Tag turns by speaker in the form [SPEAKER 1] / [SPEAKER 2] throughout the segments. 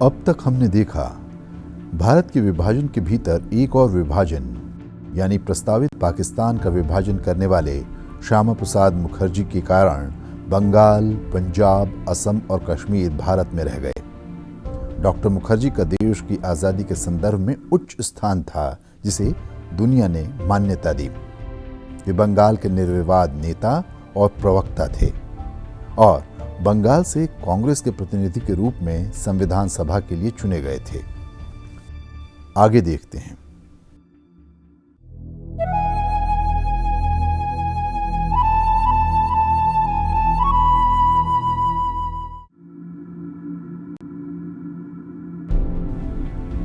[SPEAKER 1] अब तक हमने देखा भारत के विभाजन के भीतर एक और विभाजन यानी प्रस्तावित पाकिस्तान का विभाजन करने वाले श्यामा प्रसाद मुखर्जी के कारण बंगाल, पंजाब, असम और कश्मीर भारत में रह गए। डॉक्टर मुखर्जी का देश की आज़ादी के संदर्भ में उच्च स्थान था जिसे दुनिया ने मान्यता दी। वे बंगाल के निर्विवाद नेता और प्रवक्ता थे और बंगाल से कांग्रेस के प्रतिनिधि के रूप में संविधान सभा के लिए चुने गए थे। आगे देखते हैं।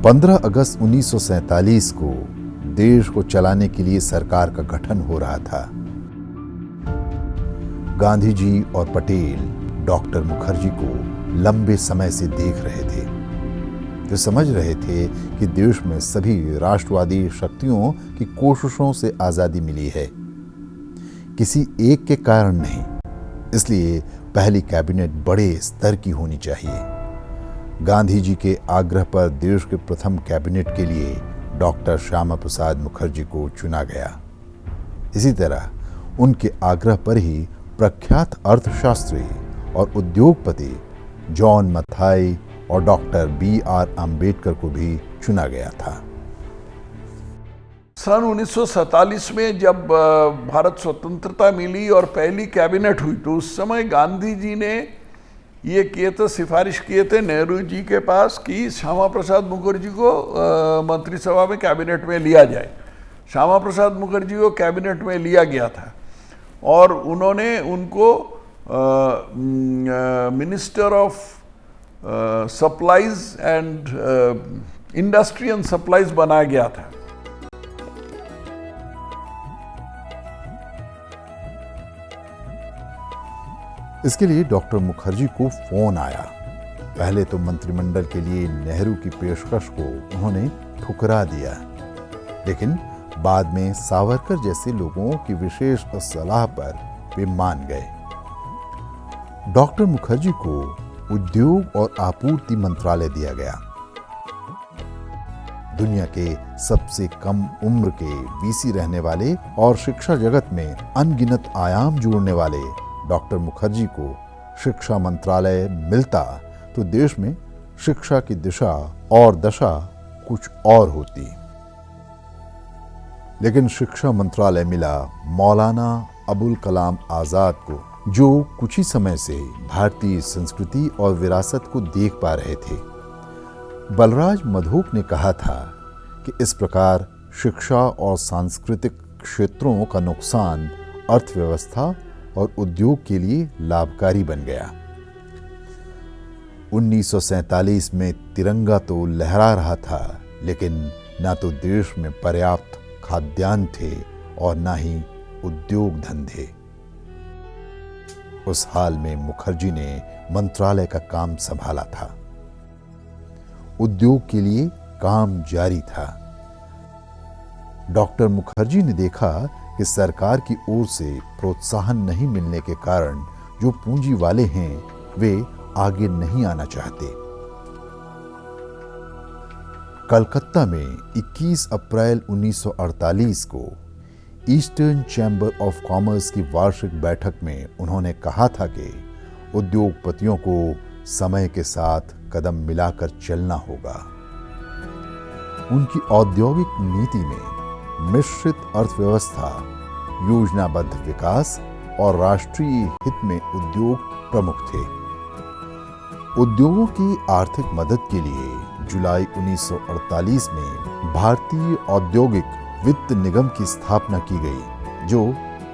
[SPEAKER 1] पंद्रह अगस्त 1947 को देश को चलाने के लिए सरकार का गठन हो रहा था। गांधी जी और पटेल डॉक्टर मुखर्जी को लंबे समय से देख रहे थे। वे समझ रहे थे कि देश में सभी राष्ट्रवादी शक्तियों की कोशिशों से आजादी मिली है, किसी एक के कारण नहीं। इसलिए पहली कैबिनेट बड़े स्तर की होनी चाहिए। गांधी जी के आग्रह पर देश के प्रथम कैबिनेट के लिए डॉक्टर श्यामा प्रसाद मुखर्जी को चुना गया। इसी तरह उनके आग्रह पर ही प्रख्यात अर्थशास्त्री और उद्योगपति जॉन मथाई और डॉक्टर B.R. अम्बेडकर को भी चुना गया था।
[SPEAKER 2] सन 1947 में जब भारत स्वतंत्रता मिली और पहली कैबिनेट हुई तो उस समय गांधी जी ने ये किए थे, सिफारिश किए थे नेहरू जी के पास कि श्यामा प्रसाद मुखर्जी को मंत्रिसभा में कैबिनेट में लिया जाए। श्यामा प्रसाद मुखर्जी को कैबिनेट में लिया गया था और उन्होंने उनको minister of supplies and industry and supplies बनाया गया था।
[SPEAKER 1] इसके लिए डॉक्टर मुखर्जी को फोन आया। पहले तो मंत्रिमंडल के लिए नेहरू की पेशकश को उन्होंने ठुकरा दिया, लेकिन बाद में सावरकर जैसे लोगों की विशेष सलाह पर वे मान गए। डॉक्टर मुखर्जी को उद्योग और आपूर्ति मंत्रालय दिया गया। दुनिया के सबसे कम उम्र के वीसी रहने वाले और शिक्षा जगत में अनगिनत आयाम जोड़ने वाले डॉक्टर मुखर्जी को शिक्षा मंत्रालय मिलता तो देश में शिक्षा की दिशा और दशा कुछ और होती। लेकिन शिक्षा मंत्रालय मिला मौलाना अबुल कलाम आजाद को, जो कुछ ही समय से भारतीय संस्कृति और विरासत को देख पा रहे थे। बलराज मधोक ने कहा था कि इस प्रकार शिक्षा और सांस्कृतिक क्षेत्रों का नुकसान अर्थव्यवस्था और उद्योग के लिए लाभकारी बन गया। 1947 में तिरंगा तो लहरा रहा था, लेकिन ना तो देश में पर्याप्त खाद्यान्न थे और ना ही उद्योग धंधे। उस हाल में मुखर्जी ने मंत्रालय का काम संभाला था। उद्योग के लिए काम जारी था। डॉक्टर मुखर्जी ने देखा कि सरकार की ओर से प्रोत्साहन नहीं मिलने के कारण जो पूंजी वाले हैं वे आगे नहीं आना चाहते। कलकत्ता में 21 अप्रैल 1948 को ईस्टर्न चैम्बर ऑफ कॉमर्स की वार्षिक बैठक में उन्होंने कहा था कि उद्योगपतियों को समय के साथ कदम मिलाकर चलना होगा। उनकी औद्योगिक नीति में मिश्रित अर्थव्यवस्था, योजनाबद्ध विकास और राष्ट्रीय हित में उद्योग प्रमुख थे। उद्योगों की आर्थिक मदद के लिए जुलाई 1948 में भारतीय औद्योगिक वित्त निगम की स्थापना की गई, जो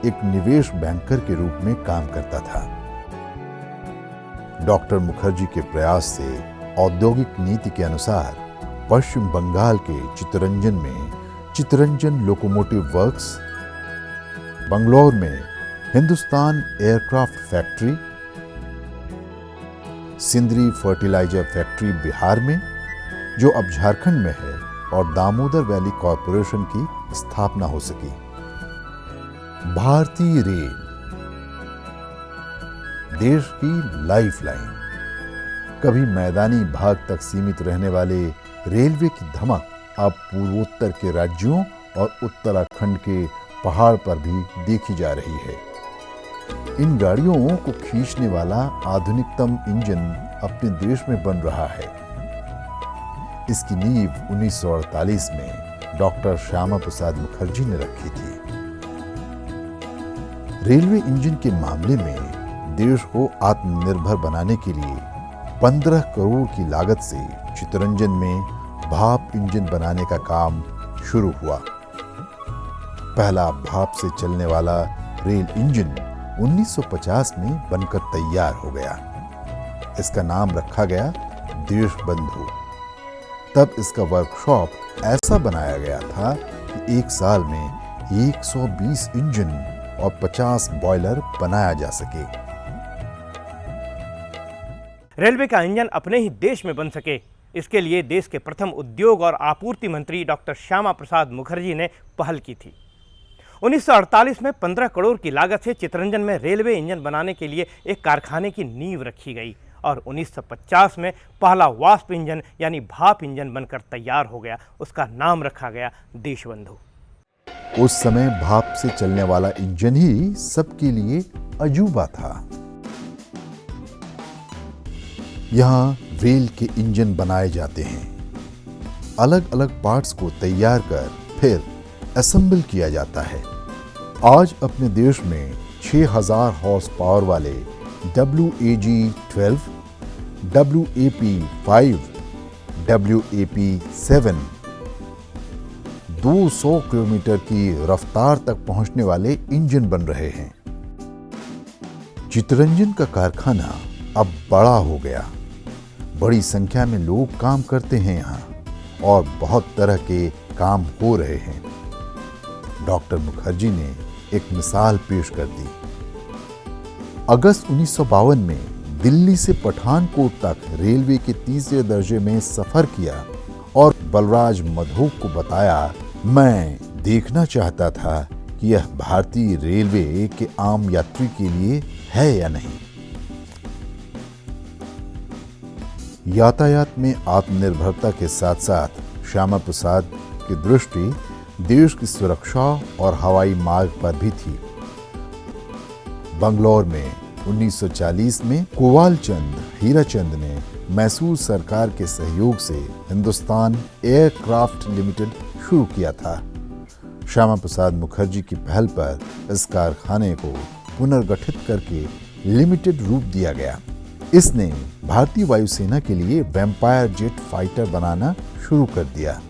[SPEAKER 1] एक निवेश बैंकर के रूप में काम करता था। डॉक्टर मुखर्जी के प्रयास से औद्योगिक नीति के अनुसार पश्चिम बंगाल के चित्तरंजन में चित्तरंजन लोकोमोटिव वर्क्स, बंगलौर में Hindustan aircraft factory, Sindri fertiliser factory Bihar में, जो अब झारखंड में है, और दामोदर वैली कॉरपोरेशन की स्थापना हो सकी। भारतीय रेल, देश की लाइफलाइन, कभी मैदानी भाग तक सीमित रहने वाले रेलवे की धमक अब पूर्वोत्तर के राज्यों और उत्तराखंड के पहाड़ पर भी देखी जा रही है। इन गाड़ियों को खींचने वाला आधुनिकतम इंजन अपने देश में बन रहा है। इसकी नींव 1948 में डॉक्टर श्यामा प्रसाद मुखर्जी ने रखी थी। रेलवे इंजन के मामले में देश को आत्मनिर्भर बनाने के लिए 15 करोड़ की लागत से चितरंजन में भाप इंजन बनाने का काम शुरू हुआ। पहला भाप से चलने वाला रेल इंजन 1950 में बनकर तैयार हो गया। इसका नाम रखा गया देशबंधु। तब इसका वर्कशॉप ऐसा बनाया गया था कि एक साल में 120 इंजन और 50 बॉयलर बनाया जा सके।
[SPEAKER 3] रेलवे का इंजन अपने ही देश में बन सके, इसके लिए देश के प्रथम उद्योग और आपूर्ति मंत्री डॉक्टर श्यामा प्रसाद मुखर्जी ने पहल की थी। 1948 में 15 करोड़ की लागत से चितरंजन में रेलवे इंजन बनाने के लिए एक कारखाने की नींव रखी गई और 1950 में पहला वाष्प इंजन यानी भाप इंजन बनकर तैयार हो गया। उसका नाम रखा गया देशबंधु।
[SPEAKER 1] उस समय भाप से चलने वाला इंजन ही सबके लिए अजूबा था। यहाँ रेल के इंजन बनाए जाते हैं। अलग अलग पार्ट्स को तैयार कर फिर असेंबल किया जाता है। आज अपने देश में 6000 हॉर्स पावर वाले WAG-12, WAP-5, WAP-7 200 किलोमीटर की रफ्तार तक पहुंचने वाले इंजन बन रहे हैं। चितरंजन का कारखाना अब बड़ा हो गया। बड़ी संख्या में लोग काम करते हैं यहाँ और बहुत तरह के काम हो रहे हैं। डॉक्टर मुखर्जी ने एक मिसाल पेश कर दी। अगस्त 1952 में दिल्ली से पठानकोट तक रेलवे के तीसरे दर्जे में सफर किया और बलराज मधोक को बताया, मैं देखना चाहता था कि यह भारतीय रेलवे के आम यात्री के लिए है या नहीं। यातायात में आत्मनिर्भरता के साथ साथ श्यामा प्रसाद की दृष्टि देश की सुरक्षा और हवाई मार्ग पर भी थी। बंगलौर में 1940 में कुवालचंद हीराचंद ने मैसूर सरकार के सहयोग से हिंदुस्तान एयरक्राफ्ट लिमिटेड शुरू किया था। श्यामा प्रसाद मुखर्जी की पहल पर इस कारखाने को पुनर्गठित करके लिमिटेड रूप दिया गया। इसने भारतीय वायुसेना के लिए वैम्पायर जेट फाइटर बनाना शुरू कर दिया।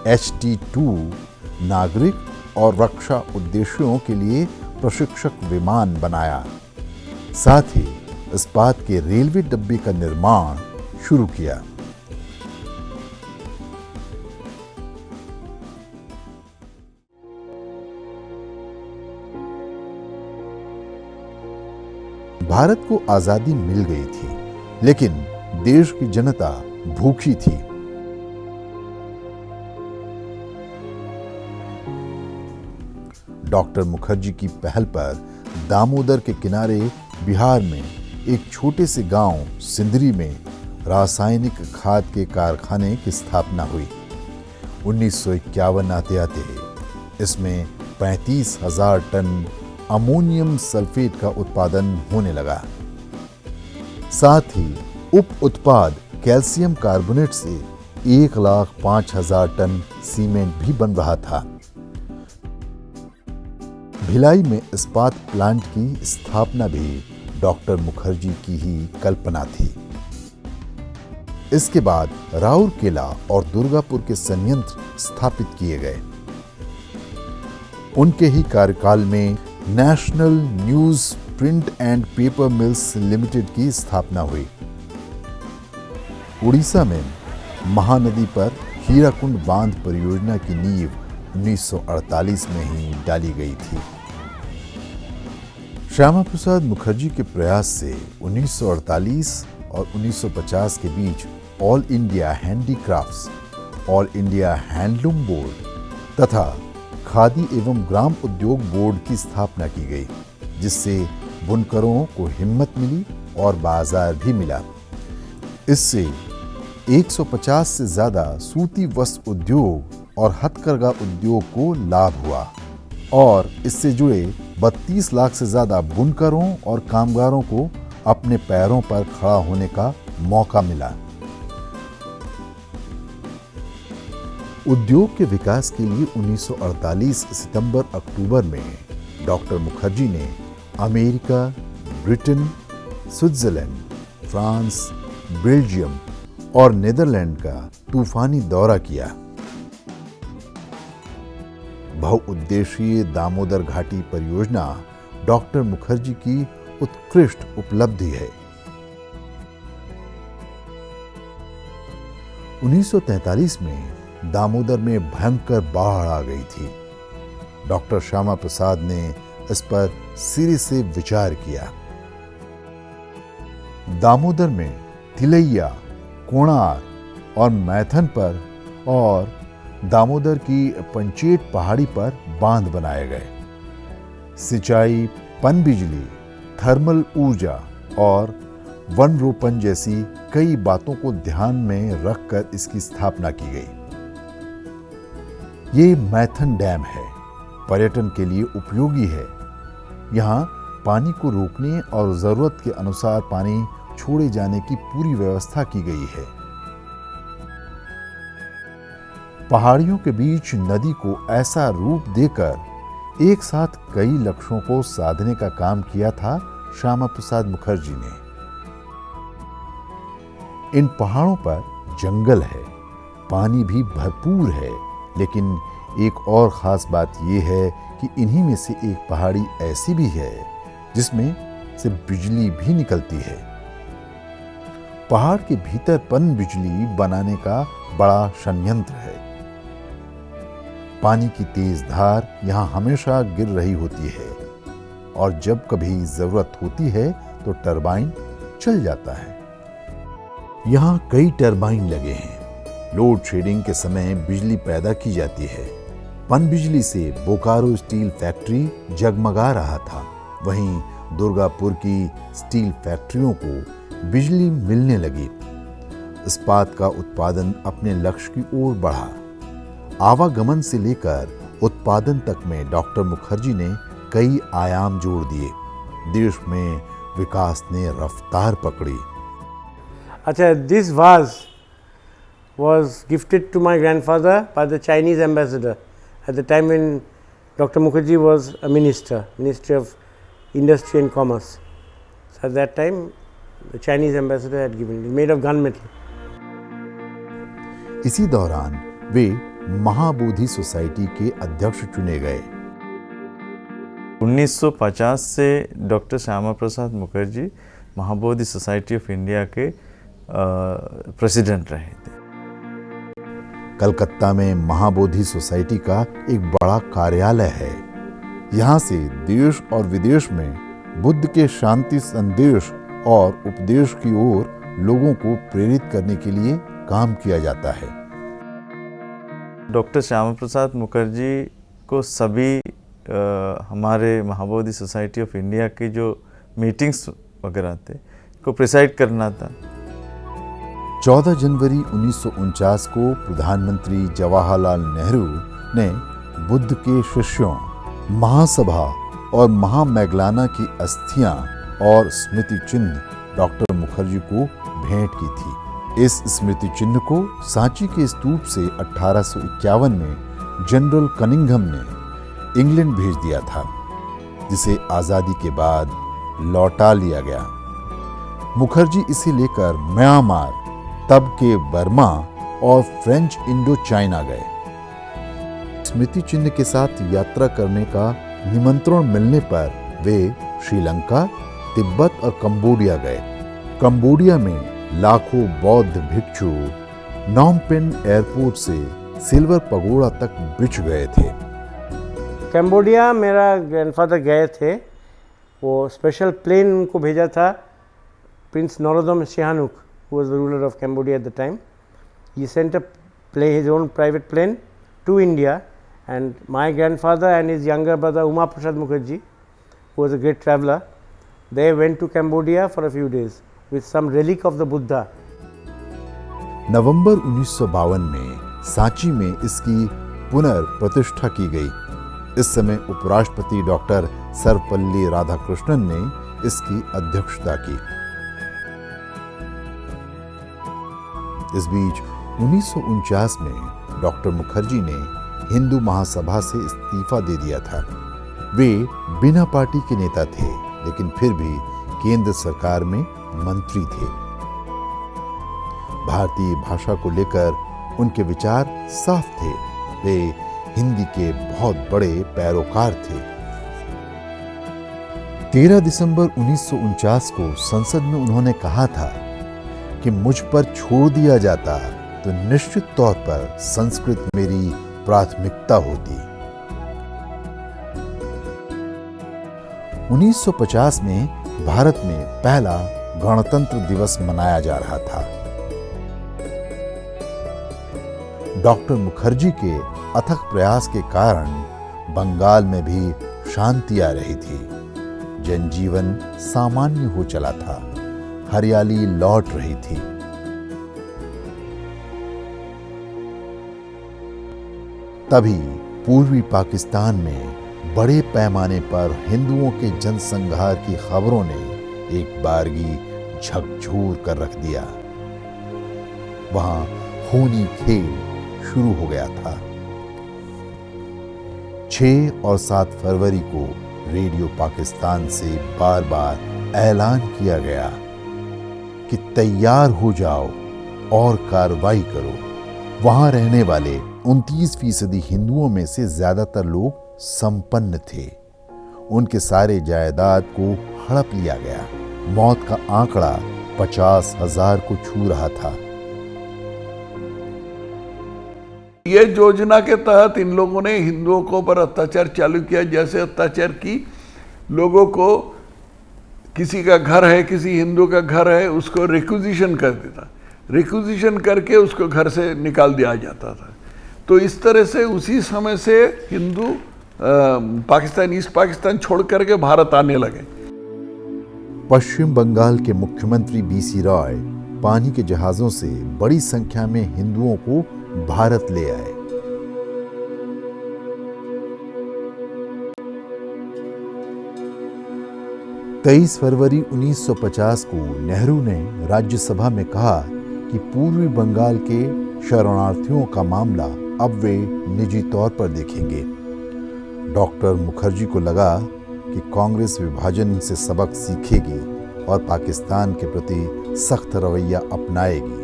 [SPEAKER 1] HT-2 नागरिक और रक्षा उद्देश्यों के लिए प्रशिक्षक विमान बनाया। साथ ही इस्पात के रेलवे डब्बे का निर्माण शुरू किया। भारत को आजादी मिल गई थी, लेकिन देश की जनता भूखी थी। डॉक्टर मुखर्जी की पहल पर दामोदर के किनारे बिहार में एक छोटे से गांव सिंदरी में रासायनिक खाद के कारखाने की स्थापना हुई। 1951 आते आते इसमें 35,000 टन अमोनियम सल्फेट का उत्पादन होने लगा। साथ ही उप उत्पाद कैल्शियम कार्बोनेट से 1,05,000 टन सीमेंट भी बन रहा था। भिलाई में इस्पात प्लांट की स्थापना भी डॉक्टर मुखर्जी की ही कल्पना थी। इसके बाद राउरकेला और दुर्गापुर के संयंत्र स्थापित किए गए। उनके ही कार्यकाल में national news print and paper mills limited की स्थापना हुई। उड़ीसा में महानदी पर हीराकुंड बांध परियोजना की नींव 1948 में ही डाली गई थी। श्यामा प्रसाद मुखर्जी के प्रयास से 1948 और 1950 के बीच all India handicrafts, all India handloom board तथा खादी एवं ग्राम उद्योग बोर्ड की स्थापना की गई, जिससे बुनकरों को हिम्मत मिली और बाजार भी मिला। इससे 150 से ज्यादा सूती वस्त्र उद्योग और हथकरघा उद्योग को लाभ हुआ और इससे जुड़े 32 लाख से ज्यादा बुनकरों और कामगारों को अपने पैरों पर खड़ा होने का मौका मिला। उद्योग के विकास के लिए 1948 सितंबर-अक्टूबर में डॉक्टर मुखर्जी ने America, Britain, Switzerland, France, Belgium और नीदरलैंड का तूफानी दौरा किया। बहुउद्देशीय दामोदर घाटी परियोजना डॉक्टर मुखर्जी की उत्कृष्ट उपलब्धि है। 1943 में दामोदर में भयंकर बाढ़ आ गई थी। डॉक्टर श्यामा प्रसाद ने इस पर सिरे से विचार किया। दामोदर में तिलैया, कोणार्क और मैथन पर और दामोदर की पंचेट पहाड़ी पर बांध बनाए गए। सिंचाई, पनबिजली, थर्मल ऊर्जा और वन रोपण जैसी कई बातों को ध्यान में रखकर इसकी स्थापना की गई। ये मैथन डैम है, पर्यटन के लिए उपयोगी है। यहाँ पानी को रोकने और जरूरत के अनुसार पानी छोड़े जाने की पूरी व्यवस्था की गई है। पहाड़ियों के बीच नदी को ऐसा रूप देकर एक साथ कई लक्ष्यों को साधने का काम किया था श्यामा प्रसाद मुखर्जी ने। इन पहाड़ों पर जंगल है, पानी भी भरपूर है, लेकिन एक और खास बात यह है कि इन्हीं में से एक पहाड़ी ऐसी भी है जिसमें से बिजली भी निकलती है। पहाड़ के भीतर पनबिजली बनाने का बड़ा संयंत्र है। पानी की तेज धार यहां हमेशा गिर रही होती है और जब कभी जरूरत होती है तो टरबाइन चल जाता है। यहां कई टरबाइन लगे हैं। लोड शेडिंग के समय बिजली पैदा की जाती है। पनबिजली से बोकारो स्टील फैक्ट्री जगमगा रहा था। वहीं दुर्गापुर की स्टील फैक्ट्रियों को बिजली मिलने लगी। इस्पात का उत्पादन अपने लक्ष्य की ओर बढ़ा। आवागमन से लेकर उत्पादन तक में डॉक्टर मुखर्जी ने कई आयाम जोड़ दिए। देश में विकास ने रफ्तार पकड़ी।
[SPEAKER 4] अच्छा, this was gifted to my grandfather by the Chinese ambassador at the time when Dr. Mukherjee was a Ministry of Industry and Commerce. So at that time, the Chinese ambassador had given it. It's made of gunmetal.
[SPEAKER 1] इसी दौरान वे Mahabodhi society के अध्यक्ष चुने गए।
[SPEAKER 5] 1950 से doctor Shyama Prasad Mukherjee Mahabodhi society of India के president रहे थे।
[SPEAKER 1] कलकत्ता में महाबोधि सोसाइटी का एक बड़ा कार्यालय है। यहाँ से देश और विदेश में बुद्ध के शांति संदेश और उपदेश की ओर लोगों को प्रेरित करने के लिए काम किया जाता है।
[SPEAKER 5] डॉक्टर श्यामा प्रसाद मुखर्जी को सभी हमारे महाबोधि सोसाइटी ऑफ इंडिया की जो मीटिंग्स वगैरह थे को प्रिसाइड करना था।
[SPEAKER 1] 14 जनवरी 1949 को प्रधानमंत्री जवाहरलाल नेहरू ने बुद्ध के शिष्यों, महासभा और महामैगलाना की अस्थियां और स्मृति चिन्ह डॉक्टर मुखर्जी को भेंट की थी। इस स्मृति चिन्ह को सांची के स्तूप से 1851 में जनरल कनिंघम ने इंग्लैंड भेज दिया था, जिसे आजादी के बाद लौटा लिया गया। मुखर्जी इसे लेकर म्यांमार, तब के बर्मा और फ्रेंच इंडो चाइना गए। स्मृति चिन्ह के साथ यात्रा करने का निमंत्रण मिलने पर वे श्रीलंका, तिब्बत और कंबोडिया गए। कंबोडिया में लाखों बौद्ध भिक्षु नॉम पेन एयरपोर्ट से सिल्वर पगोड़ा तक बिछ गए थे।
[SPEAKER 4] कैम्बोडिया मेरा ग्रैंडफादर गए थे। वो स्पेशल प्लेन उनको भेजा था prince Norodom Sihanouk, who was the ruler of Cambodia at the time. He sent his own private plane to India, and my grandfather and his younger brother Uma Prasad Mukherjee, who was a great traveller, they went to Cambodia for a few days with some relic of the Buddha.
[SPEAKER 1] नवंबर 1952 में सांची में इसकी पुनर्प्रतिष्ठा की गई। इस समय उपराष्ट्रपति doctor Sarvepalli Radhakrishnan ने इसकी अध्यक्षता की। इस बीच 1949 में डॉक्टर मुखर्जी ने हिंदू महासभा से इस्तीफा दे दिया था। वे बिना पार्टी के नेता थे, लेकिन फिर भी केंद्र सरकार में मंत्री थे। भारतीय भाषा को लेकर उनके विचार साफ थे। वे हिंदी के बहुत बड़े पैरोकार थे। 13 दिसंबर 1949 को संसद में उन्होंने कहा था कि मुझ पर छोड़ दिया जाता तो निश्चित तौर पर संस्कृत मेरी प्राथमिकता होती। 1950 में भारत में पहला गणतंत्र दिवस मनाया जा रहा था। डॉक्टर मुखर्जी के अथक प्रयास के कारण बंगाल में भी शांति आ रही थी। जनजीवन सामान्य हो चला था। हरियाली लौट रही थी। तभी पूर्वी पाकिस्तान में बड़े पैमाने पर हिंदुओं के जनसंहार की खबरों ने एक बारगी झकझोर कर रख दिया। वहां खूनी खेल शुरू हो गया था। 6 और 7 फरवरी को रेडियो पाकिस्तान से बार बार ऐलान किया गया कि तैयार हो जाओ और कार्रवाई करो। वहां रहने वाले 29% हिंदुओं में से ज्यादातर लोग संपन्न थे। उनके सारे जायदाद को हड़प लिया गया। मौत का आंकड़ा 50,000 को छू रहा था।
[SPEAKER 2] ये योजना के तहत इन लोगों ने हिंदुओं को पर अत्याचार चालू किया। जैसे अत्याचार की लोगों को, किसी का घर है, किसी हिंदू का घर है, उसको रिक्विजिशन कर देता। रिक्विजिशन करके उसको घर से निकाल दिया जाता था। तो इस तरह से उसी समय से हिंदू पाकिस्तान, ईस्ट पाकिस्तान छोड़ करके भारत आने लगे।
[SPEAKER 1] पश्चिम बंगाल के मुख्यमंत्री बीसी रॉय पानी के जहाजों से बड़ी संख्या में हिंदुओं को भारत ले आए। तेईस फरवरी 1950 को नेहरू ने राज्यसभा में कहा कि पूर्वी बंगाल के शरणार्थियों का मामला अब वे निजी तौर पर देखेंगे। डॉक्टर मुखर्जी को लगा कि कांग्रेस विभाजन से सबक सीखेगी और पाकिस्तान के प्रति सख्त रवैया अपनाएगी।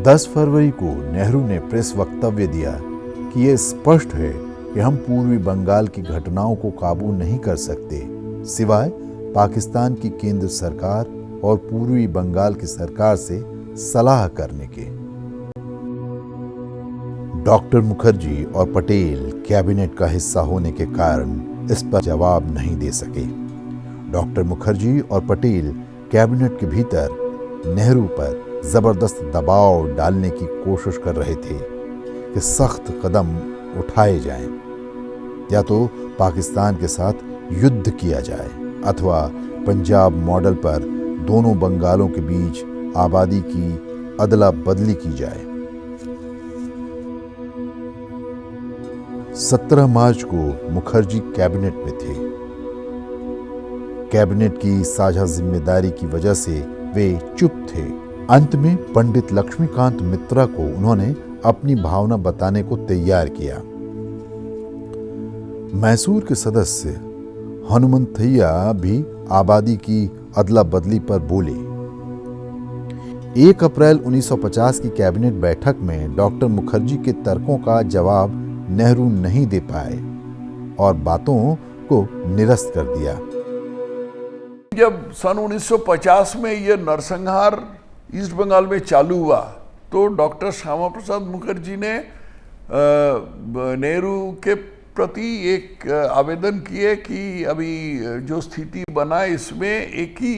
[SPEAKER 1] 10 फरवरी को नेहरू ने प्रेस वक्तव्य दिया कि यह स्पष्ट है कि हम पूर्वी बंगाल की घटनाओं को काबू नहीं कर सकते, सिवाय पाकिस्तान की केंद्र सरकार और पूर्वी बंगाल की सरकार से सलाह करने के। डॉक्टर मुखर्जी और पटेल कैबिनेट का हिस्सा होने के कारण इस पर जवाब नहीं दे सके। डॉक्टर मुखर्जी और पटेल कैबिनेट के भीतर नेहरू पर जबरदस्त दबाव डालने की कोशिश कर रहे थे कि सख्त कदम उठाए जाएं, या तो पाकिस्तान के साथ युद्ध किया जाए अथवा पंजाब मॉडल पर दोनों बंगालों के बीच आबादी की अदला बदली की जाए। 17 मार्च को मुखर्जी कैबिनेट में थे। कैबिनेट की साझा जिम्मेदारी की वजह से वे चुप थे। अंत में पंडित लक्ष्मीकांत मित्रा को उन्होंने अपनी भावना बताने को तैयार किया। मैसूर के सदस्य हनुमंथैया भी आबादी की अदला बदली पर बोले। 1 अप्रैल 1950 की कैबिनेट बैठक में डॉक्टर मुखर्जी के तर्कों का जवाब नेहरू नहीं दे पाए और बातों को निरस्त कर दिया।
[SPEAKER 2] जब सन 1950 में यह नरसंहार ईस्ट बंगाल में चालू हुआ तो डॉक्टर श्यामा प्रसाद मुखर्जी ने नेहरू के प्रति एक आवेदन किए कि अभी जो स्थिति बना इसमें एक ही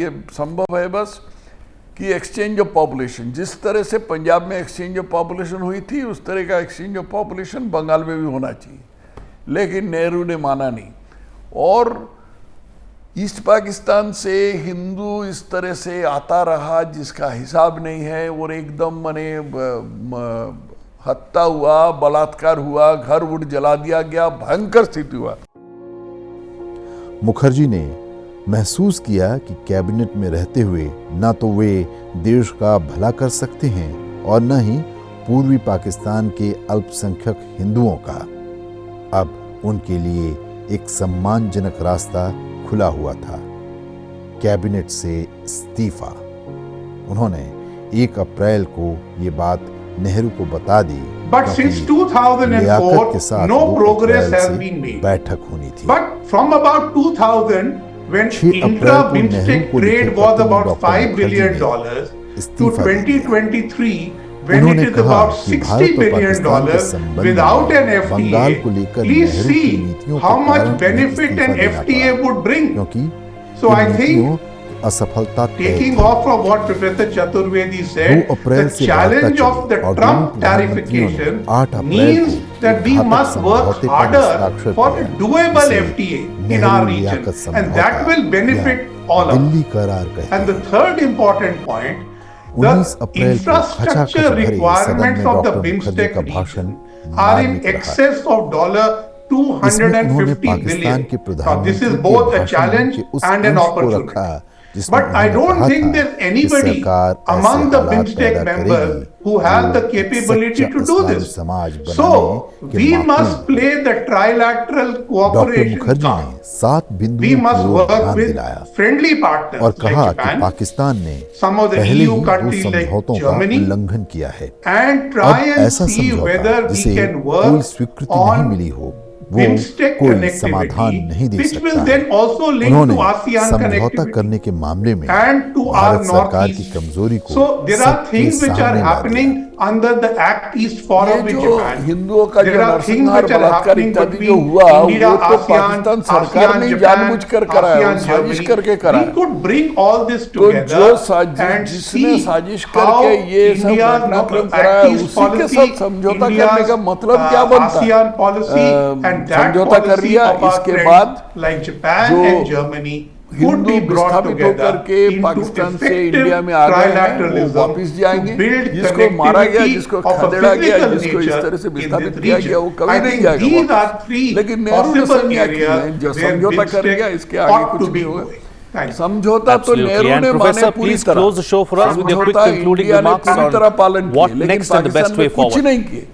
[SPEAKER 2] ये संभव है बस कि एक्सचेंज ऑफ पॉपुलेशन, जिस तरह से पंजाब में एक्सचेंज ऑफ पॉपुलेशन हुई थी उस तरह का एक्सचेंज ऑफ पॉपुलेशन बंगाल में भी होना चाहिए। लेकिन नेहरू ने माना नहीं और ईस्ट पाकिस्तान से हिंदू इस तरह से आता रहा जिसका हिसाब नहीं है, और एकदम माने हत्या हुआ, बलात्कार हुआ, घर उड़ जला दिया गया, भयंकर स्थिति हुआ।
[SPEAKER 1] मुखर्जी ने महसूस किया कि कैबिनेट में रहते हुए न तो वे देश का भला कर सकते हैं और न ही पूर्वी पाकिस्तान के अल्पसंख्यक हिंदुओं का। अब उनके लिए एक सम्मानजनक रास्ता खुला हुआ था, कैबिनेट से इस्तीफा। उन्होंने 1 अप्रैल को ये बात नेहरू को बता दी,
[SPEAKER 6] But since 2004, no progress has been made.
[SPEAKER 1] बैठक होनी थी।
[SPEAKER 6] But from about 2000, when
[SPEAKER 1] 6 अप्रैल को
[SPEAKER 6] intra-BIMSTEC
[SPEAKER 1] नेहरू को
[SPEAKER 6] trade
[SPEAKER 1] लिखे
[SPEAKER 6] was
[SPEAKER 1] पत्र में
[SPEAKER 6] about
[SPEAKER 1] डॉक्टर
[SPEAKER 6] $5
[SPEAKER 1] मुखर्जी
[SPEAKER 6] billion,
[SPEAKER 1] ने
[SPEAKER 6] to
[SPEAKER 1] इस्तीफा दे दिया।
[SPEAKER 6] 2023, when
[SPEAKER 1] उन्होंने
[SPEAKER 6] it is
[SPEAKER 1] कहा
[SPEAKER 6] about
[SPEAKER 1] कि
[SPEAKER 6] $60
[SPEAKER 1] भारत और
[SPEAKER 6] billion
[SPEAKER 1] पाकिस्तान के संबंध
[SPEAKER 6] without an
[SPEAKER 1] में बंगाल को
[SPEAKER 6] FTA,
[SPEAKER 1] लेकर
[SPEAKER 6] please
[SPEAKER 1] नेहरू की
[SPEAKER 6] see
[SPEAKER 1] नीतियों
[SPEAKER 6] how
[SPEAKER 1] के
[SPEAKER 6] much
[SPEAKER 1] कारण
[SPEAKER 6] benefit
[SPEAKER 1] इस्तीफा
[SPEAKER 6] an
[SPEAKER 1] देना
[SPEAKER 6] FTA
[SPEAKER 1] पड़ा,
[SPEAKER 6] would bring.
[SPEAKER 1] क्योंकि
[SPEAKER 6] So I
[SPEAKER 1] इन
[SPEAKER 6] think
[SPEAKER 1] नीतियों की असफलता तय
[SPEAKER 6] Taking
[SPEAKER 1] थी।
[SPEAKER 6] off from what Professor Chaturvedi
[SPEAKER 1] 2
[SPEAKER 6] said,
[SPEAKER 1] April
[SPEAKER 6] the
[SPEAKER 1] से वार्ता
[SPEAKER 6] challenge
[SPEAKER 1] चली
[SPEAKER 6] of the
[SPEAKER 1] और
[SPEAKER 6] Trump
[SPEAKER 1] दोनों प्रधानमंत्रियों ने
[SPEAKER 6] tarification
[SPEAKER 1] 8 अप्रैल
[SPEAKER 6] means
[SPEAKER 1] को
[SPEAKER 6] that we
[SPEAKER 1] घातक
[SPEAKER 6] must work
[SPEAKER 1] समझौते पर
[SPEAKER 6] harder
[SPEAKER 1] हस्ताक्षर
[SPEAKER 6] for
[SPEAKER 1] किया,
[SPEAKER 6] a doable
[SPEAKER 1] जिसे
[SPEAKER 6] FTA in
[SPEAKER 1] Nehru
[SPEAKER 6] our
[SPEAKER 1] Liaquat
[SPEAKER 6] region,
[SPEAKER 1] समझौता
[SPEAKER 6] and that will benefit
[SPEAKER 1] या
[SPEAKER 6] all of
[SPEAKER 1] दिल्ली
[SPEAKER 6] us.
[SPEAKER 1] करार कहते
[SPEAKER 6] And the
[SPEAKER 1] हैं।
[SPEAKER 6] third important point,
[SPEAKER 1] 19
[SPEAKER 6] the
[SPEAKER 1] अप्रैल को खचाखच
[SPEAKER 6] infrastructure
[SPEAKER 1] भरे सदन
[SPEAKER 6] requirements
[SPEAKER 1] में
[SPEAKER 6] of the
[SPEAKER 1] doctor Mukherjee
[SPEAKER 6] BIMSTEC
[SPEAKER 1] का भाषण
[SPEAKER 6] region are in
[SPEAKER 1] मार्मिक रहा।
[SPEAKER 6] excess of
[SPEAKER 1] इसमें उन्होंने
[SPEAKER 6] $250
[SPEAKER 1] पाकिस्तान
[SPEAKER 6] billion.
[SPEAKER 1] के
[SPEAKER 6] Now this
[SPEAKER 1] प्रधानमंत्री
[SPEAKER 6] is
[SPEAKER 1] के
[SPEAKER 6] both a
[SPEAKER 1] भाषण
[SPEAKER 6] challenge
[SPEAKER 1] के उस
[SPEAKER 6] and an
[SPEAKER 1] अंश को
[SPEAKER 6] opportunity.
[SPEAKER 1] रखा जिसमें
[SPEAKER 6] But I
[SPEAKER 1] उन्होंने
[SPEAKER 6] don't
[SPEAKER 1] कहा
[SPEAKER 6] think
[SPEAKER 1] था
[SPEAKER 6] there's
[SPEAKER 1] कि
[SPEAKER 6] anybody
[SPEAKER 1] सरकार ऐसे
[SPEAKER 6] among the
[SPEAKER 1] हालात
[SPEAKER 6] BIMSTEC
[SPEAKER 1] पैदा
[SPEAKER 6] members
[SPEAKER 1] करेगी
[SPEAKER 6] who have
[SPEAKER 1] जो
[SPEAKER 6] the
[SPEAKER 1] एक
[SPEAKER 6] capability
[SPEAKER 1] सच्चा
[SPEAKER 6] to do
[SPEAKER 1] इस्लामी
[SPEAKER 6] this.
[SPEAKER 1] समाज बनाने
[SPEAKER 6] So
[SPEAKER 1] के
[SPEAKER 6] we
[SPEAKER 1] माकूल
[SPEAKER 6] must play the trilateral
[SPEAKER 1] doctor
[SPEAKER 6] cooperation
[SPEAKER 1] Mukherjee
[SPEAKER 6] card.
[SPEAKER 1] ने 7
[SPEAKER 6] We
[SPEAKER 1] बिंदुओं
[SPEAKER 6] must
[SPEAKER 1] की ओर
[SPEAKER 6] work
[SPEAKER 1] ध्यान
[SPEAKER 6] with
[SPEAKER 1] दिलाया
[SPEAKER 6] friendly partners
[SPEAKER 1] और
[SPEAKER 6] like
[SPEAKER 1] कहा कि
[SPEAKER 6] Japan,
[SPEAKER 1] पाकिस्तान ने
[SPEAKER 6] some of the
[SPEAKER 1] पहले
[SPEAKER 6] EU
[SPEAKER 1] ही 2
[SPEAKER 6] countries like
[SPEAKER 1] समझौतों का
[SPEAKER 6] Germany,
[SPEAKER 1] उल्लंघन किया है।
[SPEAKER 6] and
[SPEAKER 1] अब
[SPEAKER 6] try and
[SPEAKER 1] ऐसा
[SPEAKER 6] see whether
[SPEAKER 1] समझौता
[SPEAKER 6] we
[SPEAKER 1] जिसे
[SPEAKER 6] can
[SPEAKER 1] कोई
[SPEAKER 6] work
[SPEAKER 1] स्वीकृति नहीं
[SPEAKER 6] on
[SPEAKER 1] मिली हो वो
[SPEAKER 6] BIMSTEC
[SPEAKER 1] कोई समाधान नहीं
[SPEAKER 6] connectivity,
[SPEAKER 1] दे
[SPEAKER 6] which will
[SPEAKER 1] सकता
[SPEAKER 6] then
[SPEAKER 1] है।
[SPEAKER 6] also link
[SPEAKER 1] उन्होंने
[SPEAKER 6] to ASEAN
[SPEAKER 1] समझौता
[SPEAKER 6] connectivity
[SPEAKER 1] करने के मामले में
[SPEAKER 6] and to our
[SPEAKER 1] भारत सरकार की
[SPEAKER 6] northeast.
[SPEAKER 1] कमजोरी को
[SPEAKER 6] So there are
[SPEAKER 1] सबके
[SPEAKER 6] things which are
[SPEAKER 1] सामने ला
[SPEAKER 6] happening
[SPEAKER 1] दिया।
[SPEAKER 6] under the Act East
[SPEAKER 2] ये
[SPEAKER 6] Forum with
[SPEAKER 2] जो
[SPEAKER 6] Japan.
[SPEAKER 2] हिंदुओं का जो
[SPEAKER 6] There are things
[SPEAKER 2] नरसंहार,
[SPEAKER 6] which are
[SPEAKER 2] बलात्कार
[SPEAKER 6] happening
[SPEAKER 2] इत्यादि जो
[SPEAKER 6] between
[SPEAKER 2] हुआ
[SPEAKER 6] India,
[SPEAKER 2] वो तो
[SPEAKER 6] ASEAN,
[SPEAKER 2] पाकिस्तान सरकार
[SPEAKER 6] ASEAN,
[SPEAKER 2] ने
[SPEAKER 6] Japan,
[SPEAKER 2] जानबूझकर कराया,
[SPEAKER 6] ASEAN,
[SPEAKER 2] साजिश
[SPEAKER 6] Germany.
[SPEAKER 2] करके कराया।
[SPEAKER 6] We could bring all this
[SPEAKER 2] तो
[SPEAKER 6] together
[SPEAKER 2] जो
[SPEAKER 6] and
[SPEAKER 2] जिसने
[SPEAKER 6] see
[SPEAKER 2] साजिश
[SPEAKER 6] how
[SPEAKER 2] करके ये सब
[SPEAKER 6] India
[SPEAKER 2] घटनाक्रम
[SPEAKER 6] Act
[SPEAKER 2] कराया
[SPEAKER 6] East
[SPEAKER 2] उसी के
[SPEAKER 6] policy,
[SPEAKER 2] साथ समझौता करने का
[SPEAKER 6] India's,
[SPEAKER 2] मतलब क्या बनता है?
[SPEAKER 6] ASEAN policy and that
[SPEAKER 2] समझौता कर
[SPEAKER 6] policy
[SPEAKER 2] लिया,
[SPEAKER 6] of our
[SPEAKER 2] इसके
[SPEAKER 6] friends
[SPEAKER 2] बाद
[SPEAKER 6] like Japan
[SPEAKER 2] जो
[SPEAKER 6] and Germany could
[SPEAKER 2] Hindu
[SPEAKER 6] be brought
[SPEAKER 2] विस्थापित
[SPEAKER 6] together
[SPEAKER 2] होकर के
[SPEAKER 6] into
[SPEAKER 2] पाकिस्तान से
[SPEAKER 6] effective
[SPEAKER 2] इंडिया में आ गए हैं, वो
[SPEAKER 6] trilateralism
[SPEAKER 2] वापस जाएंगे।
[SPEAKER 6] to build
[SPEAKER 2] जिसको मारा गया,
[SPEAKER 6] connectivity
[SPEAKER 2] जिसको
[SPEAKER 6] of a
[SPEAKER 2] खदेड़ा गया,
[SPEAKER 6] physical
[SPEAKER 2] जिसको इस
[SPEAKER 6] nature
[SPEAKER 2] तरह से
[SPEAKER 6] in
[SPEAKER 2] विस्थापित
[SPEAKER 6] this
[SPEAKER 2] किया गया, वो
[SPEAKER 6] region.
[SPEAKER 2] कभी
[SPEAKER 6] I
[SPEAKER 2] नहीं
[SPEAKER 6] think
[SPEAKER 2] जाएगा
[SPEAKER 6] these are
[SPEAKER 2] वापस।
[SPEAKER 6] 3
[SPEAKER 2] लेकिन नेहरू ने
[SPEAKER 6] possible
[SPEAKER 2] संज्ञा की है,
[SPEAKER 6] areas
[SPEAKER 2] जो
[SPEAKER 6] where
[SPEAKER 2] समझौता कर लिया,
[SPEAKER 6] BIMSTEC
[SPEAKER 2] इसके आगे
[SPEAKER 6] ought
[SPEAKER 2] कुछ
[SPEAKER 6] to be
[SPEAKER 2] नहीं होगा।
[SPEAKER 6] going. Thank you.
[SPEAKER 2] समझौता तो
[SPEAKER 3] Absolutely.
[SPEAKER 2] नेहरू
[SPEAKER 3] And
[SPEAKER 2] ने
[SPEAKER 3] Professor,
[SPEAKER 2] माने पूरी
[SPEAKER 3] please
[SPEAKER 2] तरह।
[SPEAKER 3] close the show for us with your quick
[SPEAKER 2] समझौता
[SPEAKER 3] concluding
[SPEAKER 2] इंडिया ने
[SPEAKER 3] remarks
[SPEAKER 2] पूरी
[SPEAKER 3] on
[SPEAKER 2] तरह पालन
[SPEAKER 3] what
[SPEAKER 2] किए, लेकिन
[SPEAKER 3] next and the best
[SPEAKER 2] Pakistan
[SPEAKER 3] way
[SPEAKER 2] ने कुछ
[SPEAKER 3] forward.
[SPEAKER 2] नहीं किए।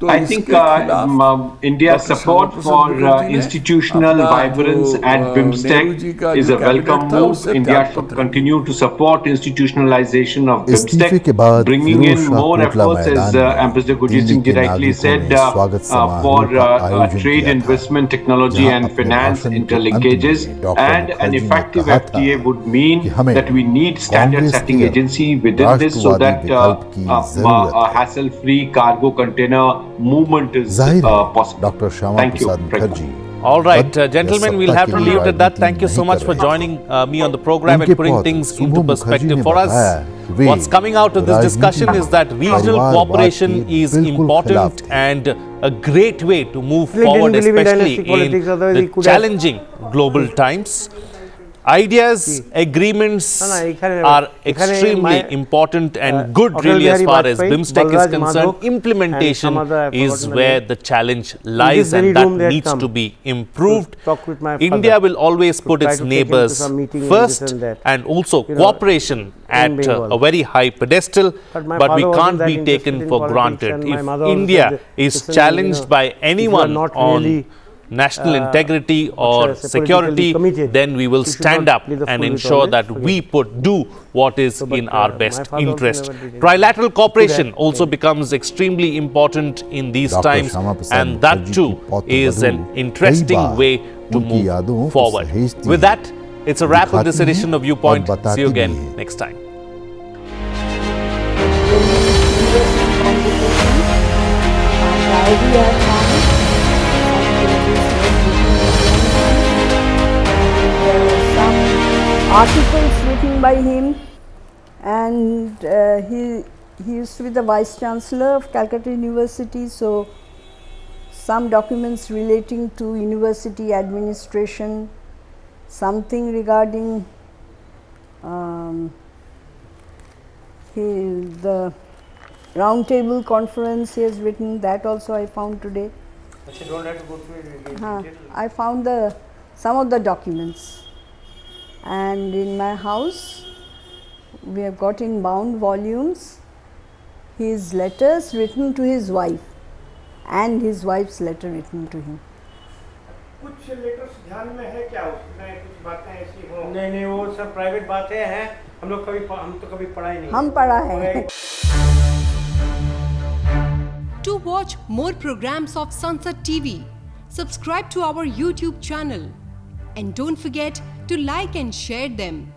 [SPEAKER 2] तो
[SPEAKER 7] I
[SPEAKER 2] इसके
[SPEAKER 7] think
[SPEAKER 2] खिलाफ
[SPEAKER 7] India's
[SPEAKER 2] doctor
[SPEAKER 7] support
[SPEAKER 2] Shyama
[SPEAKER 7] for
[SPEAKER 2] Prasad Mukherjee ने
[SPEAKER 7] institutional
[SPEAKER 2] अपना
[SPEAKER 7] vibrance
[SPEAKER 2] जो,
[SPEAKER 7] at
[SPEAKER 2] नेहरू जी
[SPEAKER 7] BIMSTEC
[SPEAKER 2] का
[SPEAKER 7] is
[SPEAKER 2] जो
[SPEAKER 7] a welcome
[SPEAKER 2] कैबिनेट था,
[SPEAKER 7] move.
[SPEAKER 2] उससे
[SPEAKER 7] India
[SPEAKER 2] त्याग
[SPEAKER 7] should
[SPEAKER 2] पत्र
[SPEAKER 7] continue to support institutionalization of
[SPEAKER 1] इस्तीफे के
[SPEAKER 7] BIMSTEC,
[SPEAKER 1] बाद
[SPEAKER 7] bringing
[SPEAKER 1] Firoz
[SPEAKER 7] in
[SPEAKER 1] Shah
[SPEAKER 7] more
[SPEAKER 1] Kotla
[SPEAKER 7] efforts, as
[SPEAKER 1] मैदान में
[SPEAKER 7] Ambassador Gurjit
[SPEAKER 1] दिल्ली
[SPEAKER 7] Singh
[SPEAKER 1] के
[SPEAKER 7] rightly
[SPEAKER 1] नागरिकों
[SPEAKER 7] said,
[SPEAKER 1] ने स्वागत समारोह
[SPEAKER 7] for
[SPEAKER 1] का आयोजन
[SPEAKER 7] trade
[SPEAKER 1] किया था,
[SPEAKER 7] investment technology
[SPEAKER 1] जहां
[SPEAKER 7] and
[SPEAKER 1] अपने
[SPEAKER 7] finance
[SPEAKER 1] भाषण के
[SPEAKER 7] interlinkages,
[SPEAKER 1] अंत में डॉक्टर
[SPEAKER 7] and an
[SPEAKER 1] मुखर्जी ने
[SPEAKER 7] effective
[SPEAKER 1] कहा था
[SPEAKER 7] FTA would mean
[SPEAKER 1] कि हमें
[SPEAKER 7] that we need standard
[SPEAKER 1] Congress
[SPEAKER 7] setting
[SPEAKER 1] के
[SPEAKER 7] agency within this so
[SPEAKER 1] Rashtravadi
[SPEAKER 7] that
[SPEAKER 1] विकल्प की जरूरत
[SPEAKER 7] a
[SPEAKER 1] है।
[SPEAKER 7] hassle-free cargo container movement is
[SPEAKER 1] जाहिर है
[SPEAKER 7] possible.
[SPEAKER 1] Doctor Shyama
[SPEAKER 7] Thank you.
[SPEAKER 1] Prasad Mukherjee
[SPEAKER 3] All right,
[SPEAKER 1] पद या
[SPEAKER 3] gentlemen, we'll
[SPEAKER 1] सत्ता
[SPEAKER 3] have
[SPEAKER 1] के
[SPEAKER 3] to
[SPEAKER 1] लिए
[SPEAKER 3] leave it at that.
[SPEAKER 1] राजनीति
[SPEAKER 3] Thank you so
[SPEAKER 1] नहीं
[SPEAKER 3] much
[SPEAKER 1] कर
[SPEAKER 3] for
[SPEAKER 1] रहे।
[SPEAKER 3] joining me on the program
[SPEAKER 1] उनके
[SPEAKER 3] and putting
[SPEAKER 1] पौध
[SPEAKER 3] things
[SPEAKER 1] सुबह
[SPEAKER 3] into
[SPEAKER 1] मुखर्जी
[SPEAKER 3] perspective
[SPEAKER 1] ने
[SPEAKER 3] for us.
[SPEAKER 1] बताया कि वे
[SPEAKER 3] What's coming out of this
[SPEAKER 1] राजनीति
[SPEAKER 3] discussion
[SPEAKER 1] में
[SPEAKER 3] is that regional
[SPEAKER 1] परिवारवाद
[SPEAKER 3] cooperation
[SPEAKER 1] के
[SPEAKER 3] is
[SPEAKER 1] बिल्कुल
[SPEAKER 3] important
[SPEAKER 1] खिलाफ थे।
[SPEAKER 3] and a great way to move
[SPEAKER 4] He didn't
[SPEAKER 3] forward,
[SPEAKER 4] believe in
[SPEAKER 3] especially
[SPEAKER 4] dynastic politics,
[SPEAKER 3] in
[SPEAKER 4] otherwise he
[SPEAKER 3] the
[SPEAKER 4] could have-
[SPEAKER 3] challenging global times. Ideas, agreements are extremely important and good really as far as BIMSTEC is concerned. Implementation is where the challenge lies and that needs to be improved. India will always put its neighbors first and also cooperation at a very high pedestal, but we can't be taken for granted. If India is challenged by anyone on national integrity or security, then we will stand up and ensure that we do what is in our best interest. Trilateral cooperation also becomes extremely important in these times, and that too is an interesting way to move forward. With that, it's a wrap of this edition of Viewpoint. See you again next time.
[SPEAKER 8] Articles written by him, and he used to be the Vice Chancellor of Calcutta University, so some documents relating to university administration something regarding the round table conference he has written, that also I found today.
[SPEAKER 4] But you don't have to go through it again.
[SPEAKER 8] I found some of the documents, and in my house we have got in bound volumes his letters written to his wife and his wife's letter written to him.
[SPEAKER 3] कुछ letters ध्यान में है क्या, उसमें कुछ बातें ऐसी हो?
[SPEAKER 4] नहीं, वो सब प्राइवेट बातें हैं, हम तो कभी पढ़ा ही नहीं।
[SPEAKER 8] हम पढ़ा है।
[SPEAKER 9] To watch more programs of Sansad TV, subscribe to our YouTube channel and don't forget to like and share them.